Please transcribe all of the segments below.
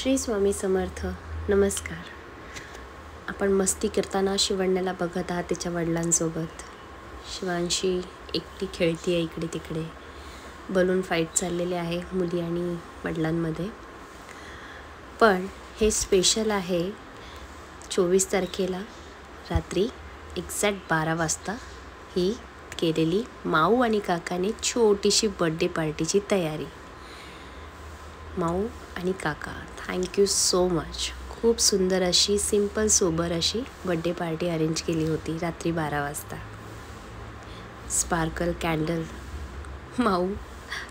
श्री स्वामी समर्थ. नमस्कार. आपण मस्ती करताना शिवण्याला बघत आहात तिच्या वडिलांसोबत. शिवांशी एकटी खेळती आहे इकडे तिकडे. बलून फाईट चाललेले आहे मुली आणि वडिलांमध्ये. पण हे स्पेशल आहे 24 तारखेला रात्री एक्झॅक्ट 12 वाजता ही केलेली माऊ आणि काकाने छोटीशी बर्थडे पार्टीची तयारी. माऊ आणि काका, थँक्यू सो मच. खूप सुंदर अशी सिंपल सोबर अशी बर्थडे पार्टी अरेंज केली होती रात्री 12 वाजता. स्पार्कल कॅन्डल माऊ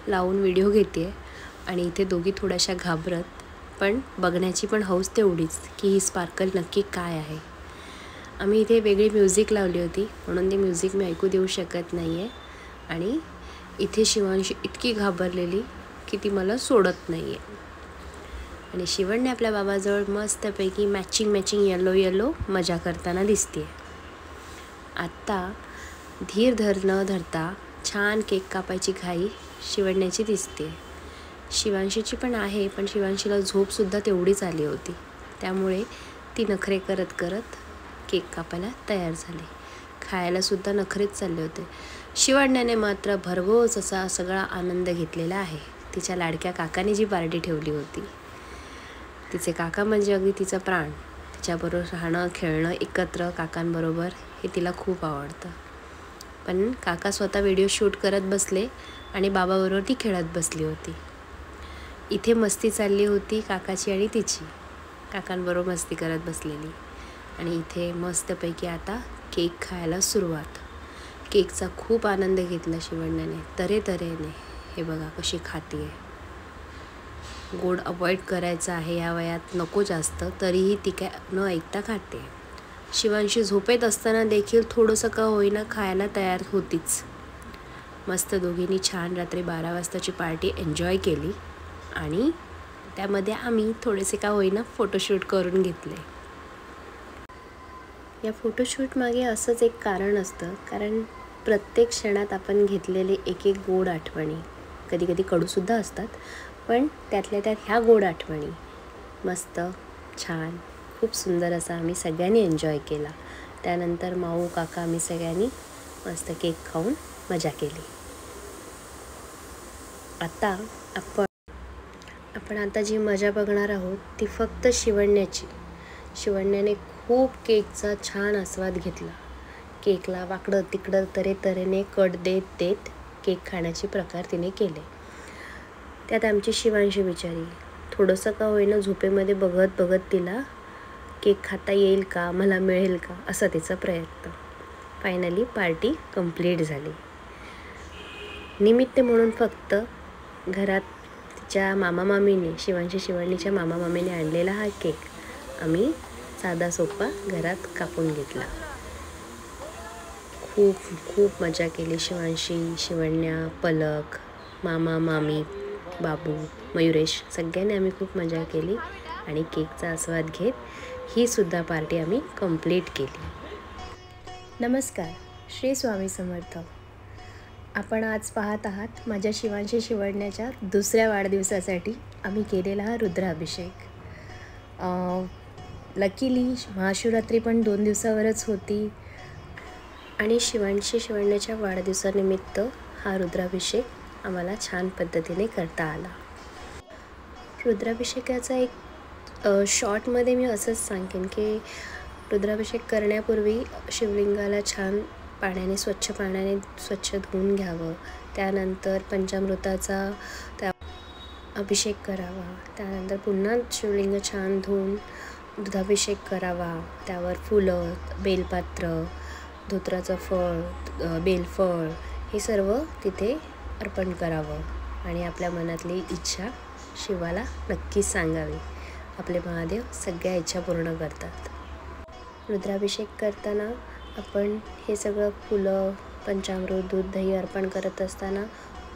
लावून व्हिडिओ घेते आणि इथे दोघी थोड्याशा घाबरत, पण बघण्याची पण हौस तेवढीच की ही स्पार्कल नक्की काय आहे. आम्ही इथे वेगळी म्युझिक लावली होती म्हणून ती म्युझिक मी ऐकू देऊ शकत नाही आहे. आणि इथे शिवांशी इतकी घाबरलेली की ती मला सोडत नाही आहे. आणि शिवणने आपल्या बाबाजवळ मस्तपैकी मॅचिंग येलो मजा करताना दिसते. आत्ता धीर न धरता छान केक कापायची घाई शिवण्याची दिसते. शिवांशीची पण आहे, पण शिवांशीला झोपसुद्धा तेवढीच आली होती. त्यामुळे ती नखरे करत करत केक कापायला तयार झाली. खायलासुद्धा नखरेच चालले होते. शिवण्याने मात्र भरघोस असा सगळा आनंद घेतलेला आहे. तिच्या लाडक्या काकाने जी पार्टी ठेवली होती, तिचे काका म्हणजे अगदी तिचा प्राण. तिच्याबरोबर राहणं खेळणं एकत्र काकांबरोबर हे तिला खूप आवडतं. पण काका स्वतः व्हिडिओ शूट करत बसले आणि बाबाबरोबर ती खेळत बसली होती. इथे मस्ती चालली होती काकाची आणि तिची. काकांबरोबर मस्ती करत बसलेली. आणि इथे मस्तपैकी आता केक खायला सुरुवात. केकचा खूप आनंद घेतला शिवण्याने तऱ्हेने. हे बघा कशी खाती आहे. गोड अवॉइड करायचं आहे या वयात, नको जास्त, तरीही ती काय न ऐकता खाते. शिवांशी झोपेत असताना देखील थोडंसं का होईना खायला तयार होतीच. मस्त दोघींनी छान रात्री 12 वाजताची पार्टी एन्जॉय केली आणि त्यामध्ये आम्ही थोडेसे का होईना फोटोशूट करून घेतले. या फोटोशूट मागे असंच एक कारण असतं, कारण प्रत्येक क्षणात आपण घेतलेले एक गोड आठवणी, कधी कडूसुद्धा असतात, पण त्यातल्या त्यात ह्या गोड आठवणी मस्त छान खूप सुंदर असा आम्ही सगळ्यांनी एन्जॉय केला. त्यानंतर माऊ काका आम्ही सगळ्यांनी मस्त केक खाऊन मजा केली. आता आपण आता जी मजा बघणार आहोत ती फक्त शिवण्याची. शिवण्याने खूप केकचा छान आस्वाद घेतला. केकला वाकडं तिकडं तऱ्हेने कट देत केक खाण्याचे प्रकार तिने केले. त्यात आमची शिवांशी बिचारी थोडंसं का होईना झोपेमध्ये बघत तिला केक खाता येईल का, मला मिळेल का, असा तिचा प्रयत्न. फायनली पार्टी कंप्लीट झाली. निमित्त म्हणून फक्त घरात तिच्या मामामामीने शिवणीच्या मामामामीने आणलेला हा केक आम्ही साधा सोपा घरात कापून घेतला. खूप मजा केली. शिवण्या, पलक, मामा मामी, बाबू, मयुरेश सगळ्यांनी आम्ही खूप मजा केली आणि केकचा आस्वाद घेत ही सुद्धा पार्टी आम्ही कंप्लीट केली. नमस्कार. श्री स्वामी समर्थ. आपण आज पाहत आहात माझ्या शिवण्याच्या दुसऱ्या वाढदिवसासाठी आम्ही केलेला हा रुद्राभिषेक. लकीली महाशिवरात्री पण 2 दिवसावरच होती आणि शिवण्याच्या वाढदिवसानिमित्त हा रुद्राभिषेक आम्हाला छान पद्धतीने करता आला. रुद्राभिषेकाचा एक शॉर्टमध्ये मी असंच सांगेन की रुद्राभिषेक करण्यापूर्वी शिवलिंगाला छान स्वच्छ पाण्याने धुवून घ्यावं. त्यानंतर पंचामृताचा अभिषेक करावा. त्यानंतर पुन्हा शिवलिंग छान धुवून दुधाभिषेक करावा. त्यावर फुलं, बेलपात्र, धोत्राचं फळ, बेलफळ हे सर्व तिथे अर्पण करावं आणि आपल्या मनातली इच्छा शिवाला नक्कीच सांगावी. आपले महादेव सगळ्या इच्छा पूर्ण करतात. रुद्राभिषेक करताना आपण हे सगळं फुलं, पंचामृत, दूध, दही अर्पण करत असताना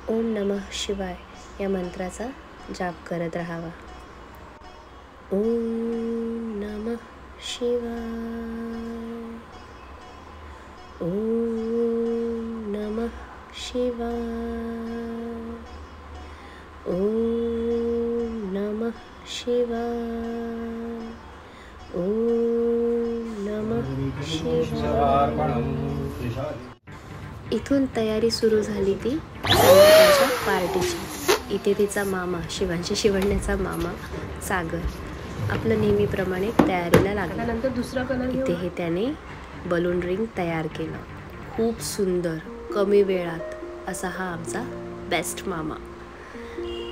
ओम नमः शिवाय या मंत्राचा जाप करत राहावा. ओम नमः शिवाय, ओम नमः शिवाय, ओम नमः शिवाय. ओम नमः शिवाय. इथून तयारी सुरू झाली ती संध्याकाळच्या पार्टीची. इथे तिचा मामा शिवांशी शिवण्याचा मामा सागर आपलं नेहमीप्रमाणे तयारीला लागला. नंतर दुसरा कलर इथे हे त्याने बलून रिंग तयार केलं. खूप सुंदर कमी वेळात असा हा आमचा बेस्ट मामा.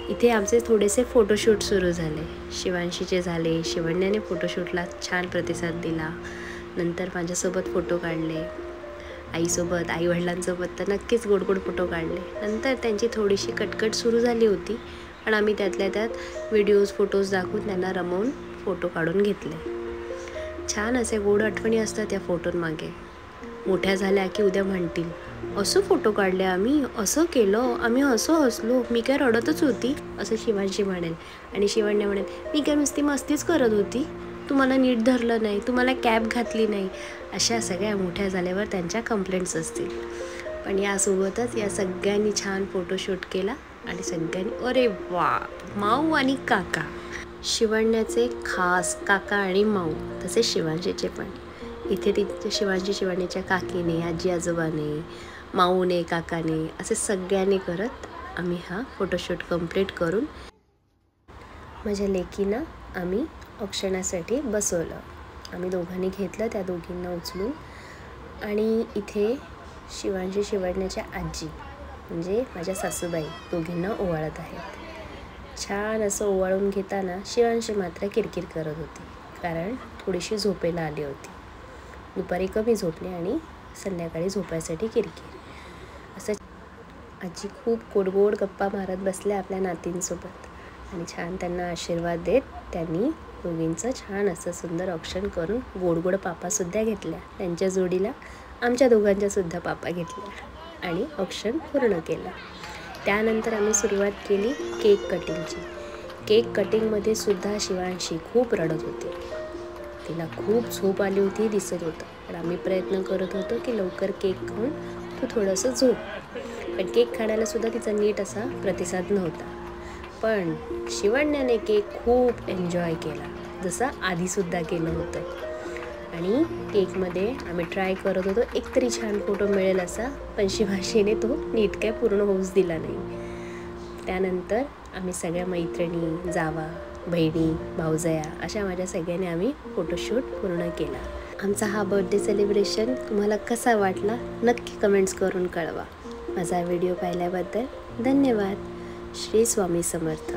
इथे आमचे थोडेसे फोटोशूट सुरू झाले. शिवांशीचे झाले, शिवण्याने फोटोशूटला छान प्रतिसाद दिला. नंतर माझ्यासोबत फोटो काढले, आईसोबत आईवडिलांसोबत तर नक्कीच गोड गोड फोटो काढले. नंतर त्यांची थोडीशी कटकट सुरू झाली होती, पण आम्ही त्यातल्या त्यात व्हिडिओज फोटोज दाखवून त्यांना रमवून फोटो काढून घेतले. छान असे गोड आठवणी असतात त्या फोटोंमागे. मोठ्या झाल्या की उद्या म्हणतील, असं फोटो काढले आम्ही, असं केलं आम्ही, असं हसलो, मी काय रडतच होती असं शिवांशी म्हणेल. आणि शिवण्या म्हणेल, मी काय नुसती मस्तीच करत होती, तुम्हाला नीट धरलं नाही, तुम्हाला कॅप घातली नाही. अशा सगळ्या मोठ्या झाल्यावर त्यांच्या कंप्लेंट्स असतील. पण यासोबतच या सगळ्यांनी छान फोटोशूट केला आणि सगळ्यांनी अरे वा, माऊ आणि काका. शिवण्याचे खास काका आणि माऊ, तसेच शिवांशीचे पण. इथे तिथे शिवानीच्या काकीने, आजी आजोबाने, माऊने, काकाने असे सगळ्यांनी करत आम्ही हा फोटोशूट कंप्लीट करून माझ्या लेकींना आम्ही औक्षणासाठी बसवलं. आम्ही दोघांनी घेतलं त्या दोघींना उचलून. आणि इथे शिवण्याच्या आजी म्हणजे माझ्या सासूबाई दोघींना ओवाळत आहेत. छान असं ओवाळून घेताना शिवांशी मात्र किरकिर करत होती, कारण थोडीशी झोपेला आली होती. दुपारी कमी झोपली आणि संध्याकाळी झोपायसाठी किरकिर. असं आजी खूप गोडगोड गप्पा मारत बसल्या आपल्या नातींसोबत आणि छान त्यांना आशीर्वाद देत त्यांनी दोघींचं छान असं सुंदर औक्षण करून गोड पापासुद्धा घेतल्या. त्यांच्या जोडीला आमच्या दोघांच्यासुद्धा पापा घेतल्या आणि औक्षण पूर्ण केलं. त्यानंतर आम्ही सुरुवात केली केक कटिंगची. केक कटिंगमध्ये सुद्धा शिवांशी खूप रडत होती. तिला खूप झोप आली होती दिसत होतं. पण आम्ही प्रयत्न करत होतो की लवकर केक खाऊन तू थोडंसं झोप. पण केक खाण्याला सुद्धा तिचा नीट असा प्रतिसाद नव्हता. पण शिवण्याने केक खूप एन्जॉय केला, जसा आधीसुद्धा केलं होतं. आणि केकमध्ये आम्ही ट्राय करत होतो एकतरी छान फोटो मिळेल असा, पण शिवांशीने तो नीट काय पूर्ण होऊच दिला नाही. त्यानंतर आम्ही सगळ्या मैत्रिणी, जावा, बहिणी, भाऊजया अशा माझ्या सगळ्यांनी आम्ही फोटोशूट पूर्ण केला. आमचा हा बर्थडे सेलिब्रेशन तुम्हाला कसा वाटला नक्की कमेंट्स करून कळवा. माझा व्हिडिओ पाहिल्याबद्दल धन्यवाद. श्री स्वामी समर्थ.